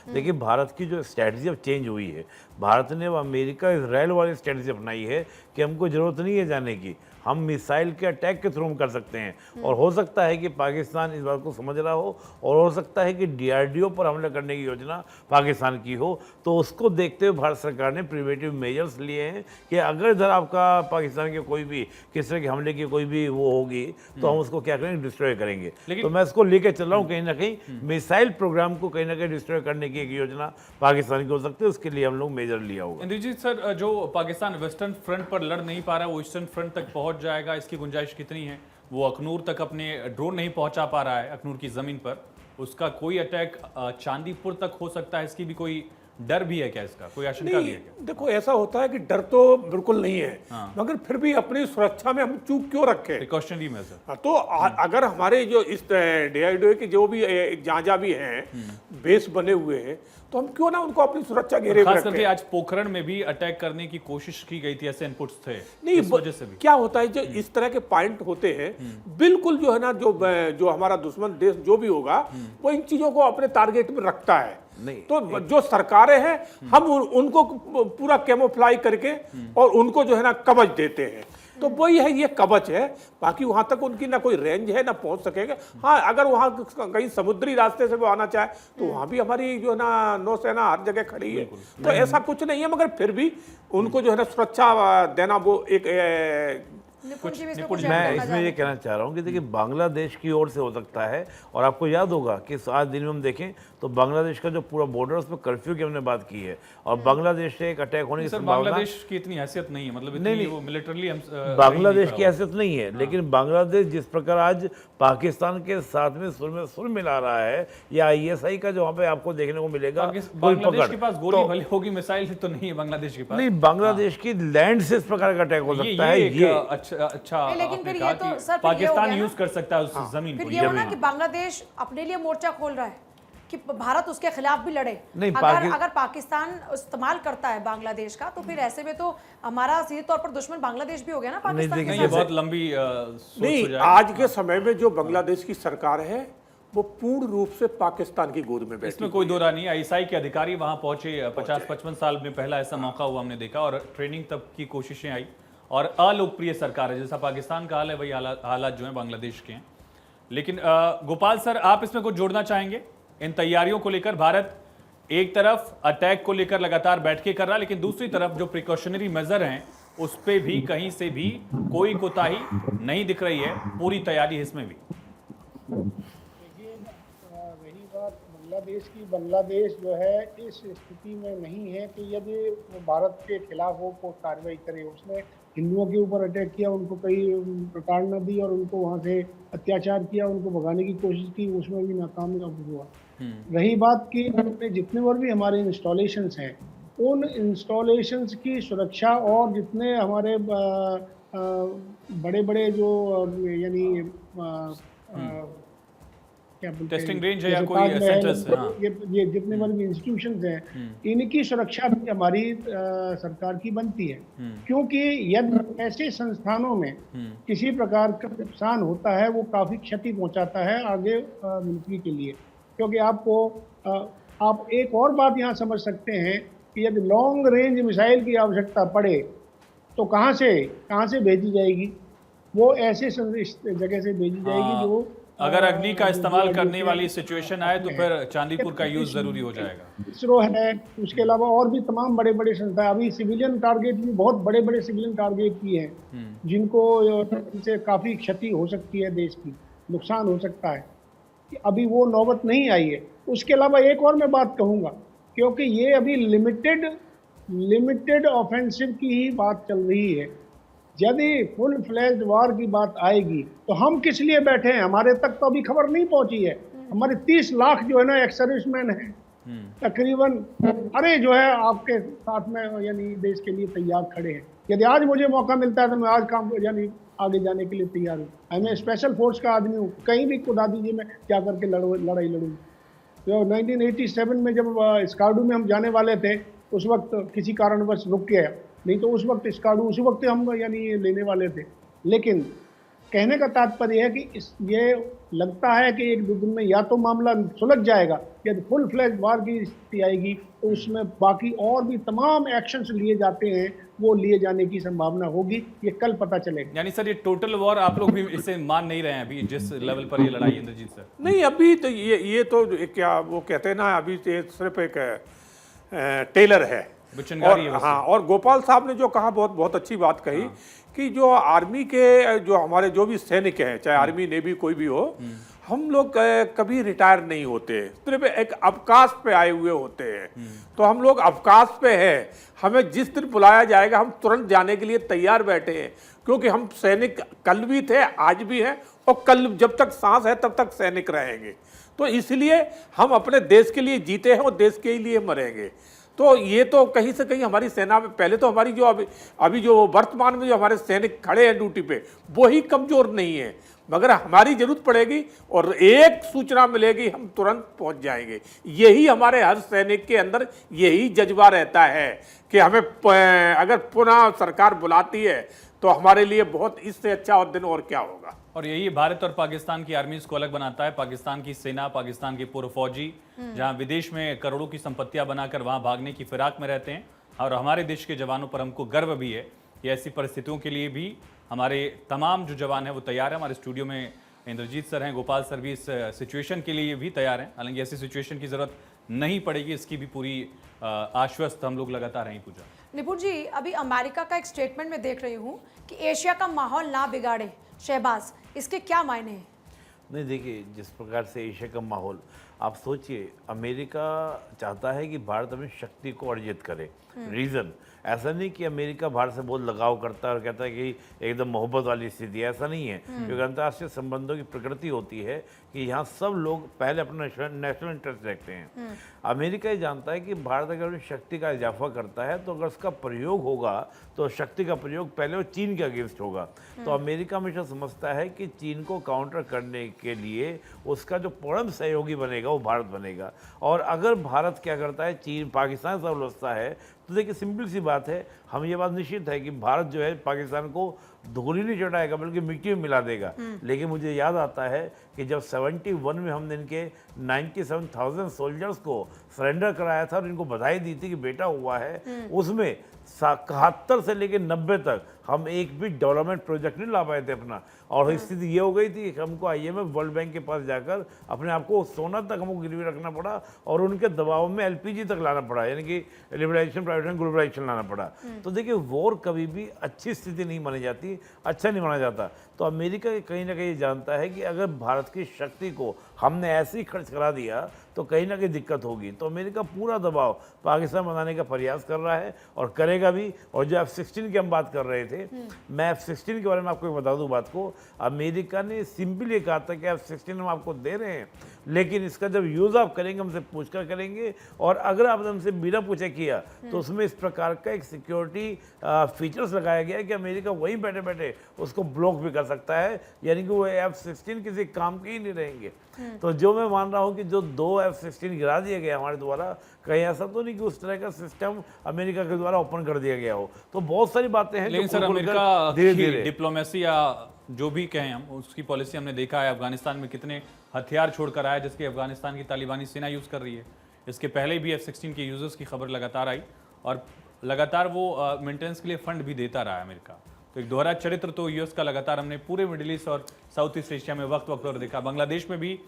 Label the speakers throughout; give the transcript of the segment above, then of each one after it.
Speaker 1: देखिए, भारत की जो स्ट्रैटेजी अब चेंज हुई है, भारत ने अब अमेरिका इजराइल वाली स्ट्रैटेजी अपनाई है कि हमको ज़रूरत नहीं है जाने की, हम मिसाइल के अटैक के थ्रू हम कर सकते हैं। और हो सकता है कि पाकिस्तान इस बात को समझ रहा हो, और हो सकता है कि डीआरडीओ पर हमला करने की योजना पाकिस्तान की हो। तो उसको देखते हुए भारत सरकार ने प्रिवेंटिव मेजर्स लिए हैं कि अगर इधर आपका पाकिस्तान के कोई भी किस तरह के हमले की कोई भी वो होगी, तो हम उसको क्या करेंगे, डिस्ट्रॉय करेंगे। तो मैं इसको लेके चल रहा हूँ, कहीं ना कहीं मिसाइल प्रोग्राम को कहीं ना कहीं डिस्ट्रॉय करने की एक योजना पाकिस्तान की हो सकती है, उसके लिए हम लोग मेजर लिया होगा।
Speaker 2: इंद्रजीत सर, जो पाकिस्तान वेस्टर्न फ्रंट पर लड़ नहीं पा रहा है वो ईस्टर्न फ्रंट तक पहुंच जाएगा, इसकी गुंजाइश कितनी है? वो अखनूर तक अपने ड्रोन नहीं पहुंचा पा रहा है, अखनूर की जमीन पर, उसका कोई अटैक चांदीपुर तक हो सकता है, इसकी भी कोई डर भी है क्या? इसका कोई आशंका भी है क्या?
Speaker 3: देखो, ऐसा होता है कि डर तो बिल्कुल नहीं है,
Speaker 2: हाँ।
Speaker 3: मगर फिर भी अपनी सुरक्षा में हम चूक क्यों रखें?
Speaker 2: Precautionary major.
Speaker 3: हाँ, तो अगर हमारे जो इस डीआरडीओ के जो भी जहाँ भी हैं बेस बने हुए हैं, तो हम क्यों ना उनको अपनी सुरक्षा घेरे में
Speaker 2: खास
Speaker 3: रखें।
Speaker 2: करके आज पोखरण में भी अटैक करने की कोशिश की गई थी, ऐसे इनपुट्स थे,
Speaker 3: नहीं,
Speaker 2: इस वजह से भी
Speaker 3: क्या होता है, जो इस तरह के पॉइंट होते हैं, बिल्कुल जो है ना, जो हमारा दुश्मन देश जो भी होगा, वो इन चीजों को अपने टारगेट में रखता है।
Speaker 1: नहीं,
Speaker 3: तो जो सरकारें हैं, हम उनको पूरा कैमोफ्लाई करके और उनको जो है ना कवच देते हैं। तो वही है, ये कवच है। बाकी वहां तक उनकी ना कोई रेंज है, ना पहुंच सकेगा। हाँ, अगर वहां कहीं समुद्री रास्ते से वो आना चाहे, तो वहां भी हमारी जो है ना नौसेना हर जगह खड़ी है। तो ऐसा कुछ नहीं है, मगर फिर भी उनको जो है ना सुरक्षा देना वो एक
Speaker 1: मैं इसमें ये कहना चाह रहा हूँ कि देखिए, बांग्लादेश की ओर से हो सकता है। और आपको याद होगा कि आज दिन में हम देखें तो बांग्लादेश का जो पूरा बॉर्डर, उस पर कर्फ्यू की हमने बात की है, और बांग्लादेश से एक अटैक होने की
Speaker 2: सर
Speaker 1: संभावना।
Speaker 2: बांग्लादेश की इतनी हैसियत नहीं है, मतलब इतनी वो मिलिटरली हम
Speaker 1: बांग्लादेश की हैसियत नहीं है, लेकिन बांग्लादेश जिस प्रकार आज पाकिस्तान के साथ में सुर मिला रहा है, या आईएसआई का जो वहाँ पे आपको देखने को मिलेगा,
Speaker 2: बांग्लादेश के पास गोली भले होगी, मिसाइल तो नहीं है बांग्लादेश के पास।
Speaker 1: नहीं, बांग्लादेश की लैंड से इस प्रकार का अटैक हो सकता है। ये
Speaker 2: अच्छा,
Speaker 4: लेकिन फिर ये तो सर
Speaker 2: पाकिस्तान यूज कर सकता है उस जमीन को।
Speaker 4: फिर ये हो ना कि बांग्लादेश अपने लिए मोर्चा खोल रहा है कि भारत उसके खिलाफ भी लड़े।
Speaker 1: नहीं,
Speaker 4: अगर पाकिस्तान इस्तेमाल करता है बांग्लादेश का, तो फिर ऐसे में तो हमारा सीधे तौर पर दुश्मन बांग्लादेश भी हो गया ना पाकिस्तान के
Speaker 2: ये बहुत लंबी सोच हो
Speaker 3: नहीं,
Speaker 2: जाएगी।
Speaker 3: आज के समय में जो बांग्लादेश की सरकार है, वो पूर्ण रूप से पाकिस्तान की गोद में बैठी।
Speaker 2: इसमें कोई दो राय नहीं। आईएसआई के अधिकारी वहां पहुंचे, 50-55 साल में पहला ऐसा मौका हुआ, हमने देखा, और ट्रेनिंग तक की कोशिशें आई, और अलोकप्रिय सरकार है, जैसा पाकिस्तान का हाल है वही हालात जो है बांग्लादेश के हैं। लेकिन गोपाल सर, आप इसमें कुछ जोड़ना चाहेंगे इन तैयारियों को लेकर? भारत एक तरफ अटैक को लेकर लगातार बैठकें कर रहा है, लेकिन दूसरी तरफ जो प्रिकॉशनरी मेजर हैं उस पे भी कहीं से भी कोई कोताही नहीं दिख रही है, पूरी तैयारी इसमें भी।
Speaker 5: देखिए, रही बात बांग्लादेश की, बांग्लादेश जो है इस स्थिति में नहीं है कि यदि वो भारत के खिलाफ वो कार्रवाई करे। उसने हिंदुओं के ऊपर अटैक किया, उनको कई प्रताड़ना दी और उनको वहाँ से अत्याचार किया, उनको भगाने की कोशिश की, उसमें भी नाकामयाब हुआ। रही बात कि जितने और भी हमारे इंस्टॉलेशंस हैं, उन इंस्टॉलेशंस की सुरक्षा, और जितने हमारे बड़े बड़े जो यानी क्या बोलते
Speaker 2: टेस्टिंग
Speaker 5: हैं,
Speaker 2: रेंज है या
Speaker 5: जैसे
Speaker 2: कोई
Speaker 5: ताजमहल,
Speaker 2: सेंटर्स? हाँ।
Speaker 5: ये जितने बड़े इंस्टीट्यूशंस हैं, इनकी सुरक्षा भी हमारी सरकार की बनती है। क्योंकि यदि ऐसे संस्थानों में किसी प्रकार का नुकसान होता है, वो काफी क्षति पहुंचाता है आगे मिलिट्री के लिए। क्योंकि आप एक और बात यहाँ समझ सकते हैं कि यदि लॉन्ग रेंज मिसाइल की आवश्यकता पड़े, तो कहाँ से भेजी जाएगी? वो ऐसे जगह से भेजी जाएगी जो
Speaker 2: अगर अग्नि का इस्तेमाल करने वाली सिचुएशन आए, तो फिर चांदीपुर का यूज जरूरी हो जाएगा।
Speaker 5: इसरो है, उसके अलावा और भी तमाम बड़े बड़े संस्थाएं, अभी सिविलियन टारगेट भी बहुत बड़े बड़े सिविलियन टारगेट भी हैं, जिनको इनसे काफी क्षति हो सकती है, देश की नुकसान हो सकता है। अभी वो नौबत नहीं आई है। उसके अलावा एक और मैं बात कहूँगा, क्योंकि ये अभी लिमिटेड ऑफेंसिव की ही बात चल रही है। यदि फुल फ्लैश्ड वार की बात आएगी, तो हम किस लिए बैठे हैं? हमारे तक तो अभी खबर नहीं पहुंची है। हमारे 30 लाख जो है ना एक्स सर्विसमैन हैं तकरीबन, अरे जो है आपके साथ में यानी देश के लिए तैयार खड़े हैं। यदि आज मुझे मौका मिलता है तो मैं आज काम यानी आगे जाने के लिए तैयार हूँ। मैं स्पेशल फोर्स का आदमी हूँ, कहीं भी खुदा दीजिए मैं क्या करके लड़ाई लड़ूंगी। तो 1987 में जब स्कार्डू में हम जाने वाले थे, उस वक्त किसी कारणवश रुक गया, नहीं तो उस वक्त स्कार्डू उसी वक्त हम यानी लेने वाले थे। लेकिन कहने का तात्पर्य है कि ये लगता है कि एक दो दिन में या तो मामला सुलझ जाएगा, यदि फुल फ्लैश वार की स्थिति आएगी तो उसमें बाकी और भी तमाम एक्शंस लिए जाते हैं, वो लिए जाने की संभावना होगी। ये कल पता चलेगा।
Speaker 2: यानी सर ये टोटल वॉर आप लोग भी इसे मान नहीं रहे हैं अभी जिस लेवल पर ये लड़ाई है, इंद्रजीत सर?
Speaker 3: नहीं, अभी तो ये तो क्या वो कहते हैं ना, अभी तो सिर्फ एक टेलर है।
Speaker 2: चिंगारी है
Speaker 3: और
Speaker 2: बस।
Speaker 3: हाँ, और गोपाल साहब ने जो कहा बहुत अच्छी बात कही कि जो आर्मी के जो हमारे जो भी सैनिक हैं, चाहे आर्मी नेवी कोई भी हो, हम लोग कभी रिटायर नहीं होते, सिर्फ एक अवकाश पे आए हुए होते हैं। तो हम लोग अवकाश पे हैं, हमें जिस दिन बुलाया जाएगा हम तुरंत जाने के लिए तैयार बैठे हैं, क्योंकि हम सैनिक कल भी थे, आज भी हैं, और कल जब तक सांस है तब तक सैनिक रहेंगे। तो इसलिए हम अपने देश के लिए जीते हैं और देश के लिए मरेंगे। तो ये तो कहीं से कहीं हमारी सेना में पहले तो हमारी जो अभी जो वर्तमान में जो हमारे सैनिक खड़े हैं ड्यूटी पे, वो ही कमजोर नहीं है, मगर हमारी जरूरत पड़ेगी और एक सूचना मिलेगी हम तुरंत पहुंच जाएंगे। यही हमारे हर सैनिक के अंदर यही जज्बा रहता है कि हमें अगर पुनः सरकार बुलाती है तो हमारे लिए बहुत इससे अच्छा और दिन और क्या होगा।
Speaker 2: और यही भारत और पाकिस्तान की आर्मीज को अलग बनाता है। पाकिस्तान की सेना, पाकिस्तान के पूर्व फौजी जहां विदेश में करोड़ों की संपत्तियां बनाकर वहां भागने की फिराक में रहते हैं, और हमारे देश के जवानों पर हमको गर्व भी है कि ऐसी परिस्थितियों के लिए भी हमारे तमाम जो जवान हैं वो तैयार हैं। हमारे स्टूडियो में इंद्रजीत सर हैं, गोपाल सर भी इस सिचुएशन के लिए भी तैयार हैं। हालांकि ऐसी सिचुएशन की जरूरत नहीं पड़ेगी, इसकी भी पूरी आश्वस्त हम लोग लगातार हैं। पूजा
Speaker 4: निपुण जी, अभी अमेरिका का एक स्टेटमेंट में देख रही हूँ कि एशिया का माहौल ना बिगाड़े शहबाज, इसके क्या मायने हैं?
Speaker 1: नहीं, देखिए, जिस प्रकार से एशिया का माहौल, आप सोचिए, अमेरिका चाहता है कि भारत अपनी शक्ति को अर्जित करे। रीज़न ऐसा नहीं कि अमेरिका भारत से बहुत लगाव करता है और कहता है कि एकदम मोहब्बत वाली स्थिति, ऐसा नहीं है। क्योंकि अंतर्राष्ट्रीय संबंधों की प्रकृति होती है कि यहाँ सब लोग पहले अपना नेशनल इंटरेस्ट रखते हैं। अमेरिका ये जानता है कि भारत अगर अपनी शक्ति का इजाफा करता है तो अगर उसका प्रयोग होगा तो शक्ति का प्रयोग पहले वो चीन के अगेंस्ट होगा। तो अमेरिका हमेशा समझता है कि चीन को काउंटर करने के लिए उसका जो परम सहयोगी बनेगा वो भारत बनेगा। और अगर भारत क्या करता है, चीन पाकिस्तान से अवस्था है, तो देखिए सिंपल सी बात है, हम ये बात निश्चित है कि भारत जो है पाकिस्तान को धूली नहीं चढ़ाएगा बल्कि मिट्टी में मिला देगा। लेकिन मुझे याद आता है कि जब 71 में हमने इनके 97,000 सोल्जर्स को सरेंडर कराया था और इनको बधाई दी थी कि बेटा हुआ है, उसमें 71 से लेकर 90 तक हम एक भी डेवलपमेंट प्रोजेक्ट नहीं ला पाए थे अपना। और स्थिति ये हो गई थी कि हमको IMF वर्ल्ड बैंक के पास जाकर अपने आप को सोना तक हमको गिरवी रखना पड़ा और उनके दबाव में LPG तक लाना पड़ा, यानी कि लिबरलाइजेशन, प्राइवेटाइजेशन, ग्लोबलाइजेशन लाना पड़ा। तो देखिए, वॉर कभी भी अच्छी स्थिति नहीं मानी जाती, अच्छा नहीं माना जाता। तो अमेरिका कहीं ना कहीं जानता है कि अगर भारत की शक्ति को हमने ऐसे ही खर्च करा दिया तो कहीं ना कहीं दिक्कत होगी। तो अमेरिका पूरा दबाव पाकिस्तान बनाने का प्रयास कर रहा है और करेगा भी। और जो F-16 की हम बात कर रहे थे, मैं F-16 के बारे में आपको बता दूं बात को, अमेरिका ने सिंपल ये कहा था कि F-16 हम आपको दे रहे हैं, लेकिन इसका जब यूज़ आप करेंगे हमसे पूछ कर करेंगे, और अगर आपने हमसे बिना पूछे किया तो उसमें इस प्रकार का एक सिक्योरिटी फीचर्स लगाया गया है कि अमेरिका वहीं बैठे बैठे उसको ब्लॉक भी कर सकता है, यानी कि वो F-16 किसी काम के ही नहीं रहेंगे। तो जो मैं मान रहा हूँ कि जो 2 F-16 गिरा दिए गए हमारे द्वारा, कहीं ऐसा तो नहीं कि उस तरह का सिस्टम अमेरिका के द्वारा ओपन कर दिया गया हो। तो बहुत सारी बातें हैं।
Speaker 2: लेकिन सर, अमेरिका की डिप्लोमेसी या जो भी कहें हम, उसकी पॉलिसी हमने देखा है। अफगानिस्तान में कितने हथियार छोड़कर आया जिसकी अफगानिस्तान की तालिबानी सेना यूज़ कर रही है। इसके पहले भी F-16 के यूजर्स की खबर लगातार आई और लगातार वो मेंटेनेंस के लिए फंड भी देता रहा है अमेरिका। तो एक दोहरा चरित्र तो यूएस का लगातार हमने पूरे मिडिल ईस्ट और साउथ ईस्ट एशिया में वक्त पर देखा। बांग्लादेश में भी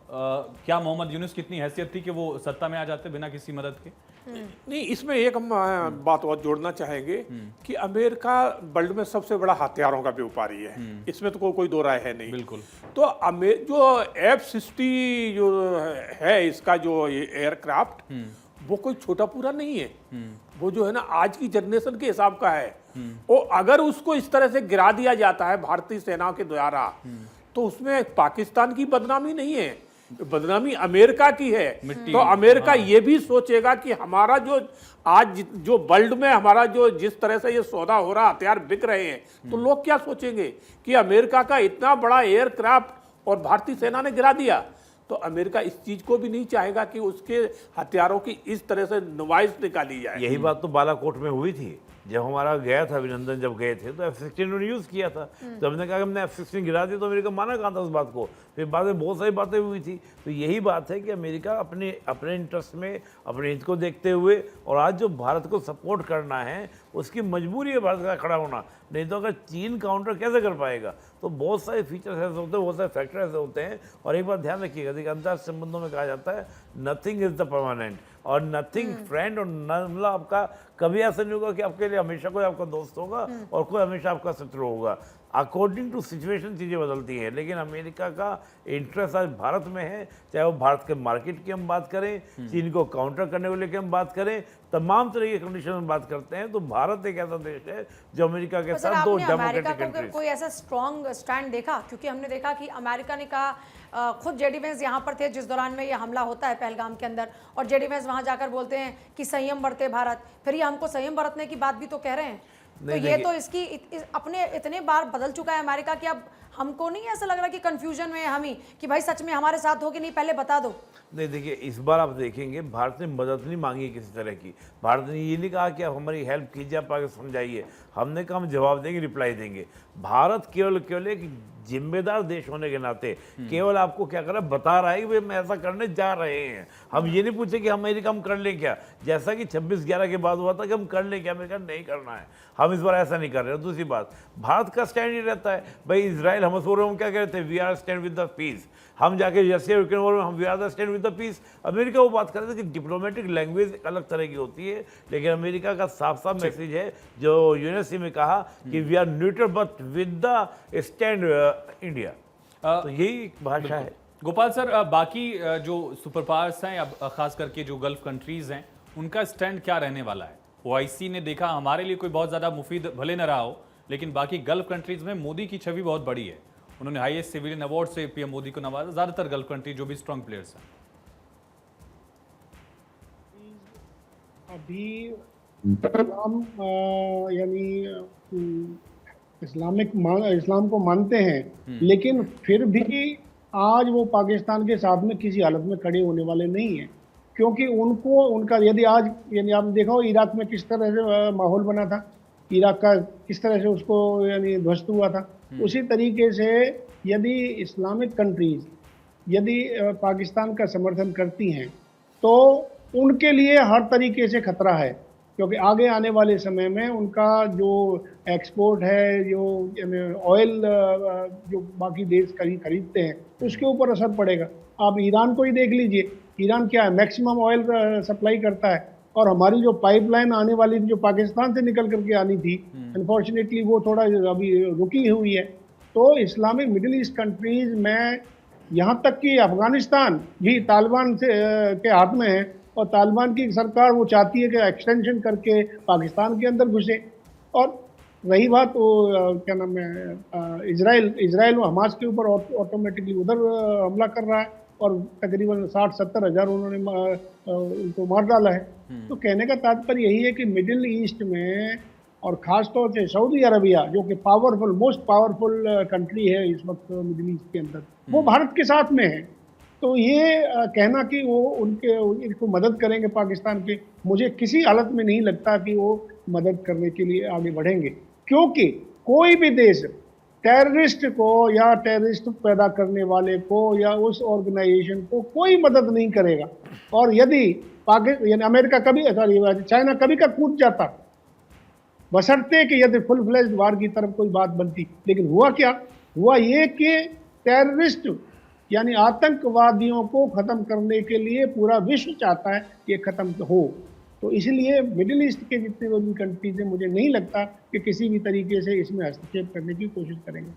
Speaker 2: क्या मोहम्मद यूनुस की इतनी हैसियत थी कि वो सत्ता में आ जाते बिना किसी मदद के?
Speaker 3: नहीं, इसमें एक हम बात और जोड़ना चाहेंगे कि अमेरिका वर्ल्ड में सबसे बड़ा हथियारों का व्यापारी है, इसमें तो कोई दो राय है नहीं।
Speaker 2: बिल्कुल।
Speaker 3: तो जो F-60 जो है, इसका जो एयरक्राफ्ट, वो कोई छोटा पूरा नहीं है। वो जो है ना आज की जनरेशन के हिसाब का है। और अगर उसको इस तरह से गिरा दिया जाता है भारतीय सेना के द्वारा, तो उसमें पाकिस्तान की बदनामी नहीं है, बदनामी अमेरिका की है। तो अमेरिका ये भी सोचेगा कि हमारा जो आज जो वर्ल्ड में हमारा जो जिस तरह से ये सौदा हो रहा, हथियार बिक रहे हैं, तो लोग क्या सोचेंगे कि अमेरिका का इतना बड़ा एयरक्राफ्ट और भारतीय सेना ने गिरा दिया। तो अमेरिका इस चीज को भी नहीं चाहेगा कि उसके हथियारों की इस तरह से नुमाइश निकाली जाए।
Speaker 1: यही बात तो बालाकोट में हुई थी। जब हमारा गया था अभिनंदन, जब गए थे तो F-16 उन्होंने यूज़ किया था। तो हमने कहा कि हमने F-16 गिरा दी, तो अमेरिका माना कहाँ था उस बात को। फिर बाद में बहुत सारी बातें हुई थी। तो यही बात है कि अमेरिका अपने इंटरेस्ट में, अपने हित को देखते हुए, और आज जो भारत को सपोर्ट करना है उसकी मजबूरी है भारत का खड़ा होना। नहीं तो अगर चीन काउंटर कैसे कर पाएगा? तो बहुत सारे फीचर्स ऐसे होते हैं, बहुत सारे फैक्टर ऐसे होते हैं। और एक बात ध्यान रखिएगा, देखिए अंतर्राष्ट्रीय संबंधों में कहा जाता है नथिंग इज द परमानेंट, और नथिंग फ्रेंड, और मतलब आपका कभी ऐसा नहीं होगा कि आपके लिए हमेशा कोई आपका दोस्त होगा और कोई हमेशा आपका शत्रु होगा। अकॉर्डिंग टू सिचुएशन चीज़ें बदलती हैं, लेकिन अमेरिका का इंटरेस्ट आज भारत में है। चाहे वो भारत के मार्केट की हम बात करें, चीन को काउंटर करने को लेकर हम बात करें, तमाम तरह की कंडीशन में बात करते हैं, तो भारत एक ऐसा देश है जो अमेरिका के साथ दो डेमोक्रेटिक कंट्रीज।
Speaker 4: कोई ऐसा स्ट्रॉन्ग स्टैंड देखा? क्योंकि हमने देखा कि अमेरिका ने कहा, खुद जेडी वेंस यहाँ पर थे जिस दौरान में ये हमला होता है पहलगाम के अंदर, और जेडी वेंस वहाँ जाकर बोलते हैं कि संयम बरते भारत, फिर ये हमको संयम बरतने की बात भी तो कह रहे हैं। तो ये तो इसकी अपने इतने बार बदल चुका है अमेरिका कि अब हमको नहीं ऐसा लग रहा कि कंफ्यूजन में है हम ही कि भाई सच में हमारे साथ हो कि नहीं, पहले बता दो।
Speaker 1: नहीं, देखिए इस बार आप देखेंगे भारत ने मदद नहीं मांगी किसी तरह की। भारत ने ये नहीं कहा कि आप हमारी हेल्प कीजिए, आप आगे समझाइए। हमने कहा हम जवाब देंगे, रिप्लाई देंगे। भारत केवल एक जिम्मेदार देश होने के नाते केवल आपको क्या कर रहा है, बता रहा है कि भाई हम ऐसा करने जा रहे हैं। हम ये नहीं पूछे कि अमेरिका हम कर लें क्या, जैसा कि 26/11 के बाद हुआ था कि हम कर लें क्या, अमेरिका नहीं करना है। हम इस बार ऐसा नहीं कर रहे हैं। दूसरी बात, भारत का स्टैंड ये रहता है भाई इजराइल हम सो रहे, हम क्या कह रहे थे, we are stand with the peace. हम जाके रशिया यूक्रेन वॉर में हम we are the stand with the peace. America वो बात कर रहे थे कि डिप्लोमेटिक लैंग्वेज एक अलग तरह की होती है, लेकिन अमेरिका का साफ साफ मैसेज है जो यूएनएससी में कहा कि we are neutral but with the stand India. तो यही एक भाषा है।
Speaker 2: गोपाल सर, बाकी जो सुपर पावर्स हैं, अब खास करके जो गल्फ कंट्रीज हैं, उनका स्टैंड क्या रहने वाला है? ओआईसी ने देखा हमारे लिए कोई बहुत ज़्यादा मुफीद भले न रहा हो, लेकिन बाकी गल्फ कंट्रीज में मोदी की छवि बहुत बड़ी है। उन्होंने हाईएस्ट सिविलियन अवार्ड से पीएम मोदी को नवाजा। ज़्यादातर गल्फ कंट्री जो भी स्ट्रॉन्ग प्लेयर्स हैं,
Speaker 5: अभी इस्लाम यानी इस्लाम को मानते हैं, लेकिन फिर भी आज वो पाकिस्तान के साथ में किसी हालत में खड़े होने वाले नहीं हैं, क्योंकि उनका यदि आज यानी आपने देखा हो इराक में किस तरह से माहौल बना था, इराक का किस तरह से उसको यानी ध्वस्त हुआ था, उसी तरीके से यदि इस्लामिक कंट्रीज यदि पाकिस्तान का समर्थन करती हैं तो उनके लिए हर तरीके से खतरा है, क्योंकि आगे आने वाले समय में उनका जो एक्सपोर्ट है, जो ऑयल जो बाकी देश खरीदते हैं उसके ऊपर असर पड़ेगा। आप ईरान को ही देख लीजिए, ईरान क्या है, मैक्सिमम ऑयल सप्लाई करता है, और हमारी जो पाइपलाइन आने वाली जो पाकिस्तान से निकल करके आनी थी, अनफॉर्चुनेटली वो थोड़ा अभी रुकी हुई है। तो इस्लामिक मिडिल ईस्ट कंट्रीज में यहाँ तक कि अफगानिस्तान भी तालिबान के हाथ में है, और तालिबान की सरकार वो चाहती है कि एक्सटेंशन करके पाकिस्तान के अंदर घुसे। और रही बात वो क्या नाम है, इजराइल हमास के ऊपर ऑटोमेटिकली उधर हमला कर रहा है, और तकरीबन 60-70 हज़ार उन्होंने उनको मार डाला है। तो कहने का तात्पर्य यही है कि मिडिल ईस्ट में, और ख़ास तौर से सऊदी अरबिया जो कि मोस्ट पावरफुल कंट्री है इस वक्त मिडिल ईस्ट के अंदर, वो भारत के साथ में है। तो ये कहना कि वो इनको मदद करेंगे पाकिस्तान के, मुझे किसी हालत में नहीं लगता कि वो मदद करने के लिए आगे बढ़ेंगे, क्योंकि कोई भी देश टेररिस्ट को या टेररिस्ट पैदा करने वाले को या उस ऑर्गेनाइजेशन को कोई मदद नहीं करेगा। और यदि यानी अमेरिका कभी, चाइना कभी का कूद जाता, बशर्ते कि यदि फुल फ्लेज्ड वार की तरफ कोई बात बनती। लेकिन हुआ क्या, हुआ ये कि टेररिस्ट यानी आतंकवादियों को ख़त्म करने के लिए पूरा विश्व चाहता है कि ख़त्म हो। तो इसलिए मिडिल ईस्ट के जितने भी कंट्रीज हैं, मुझे नहीं लगता कि किसी भी तरीके से इसमें हस्तक्षेप करने की कोशिश करेंगे।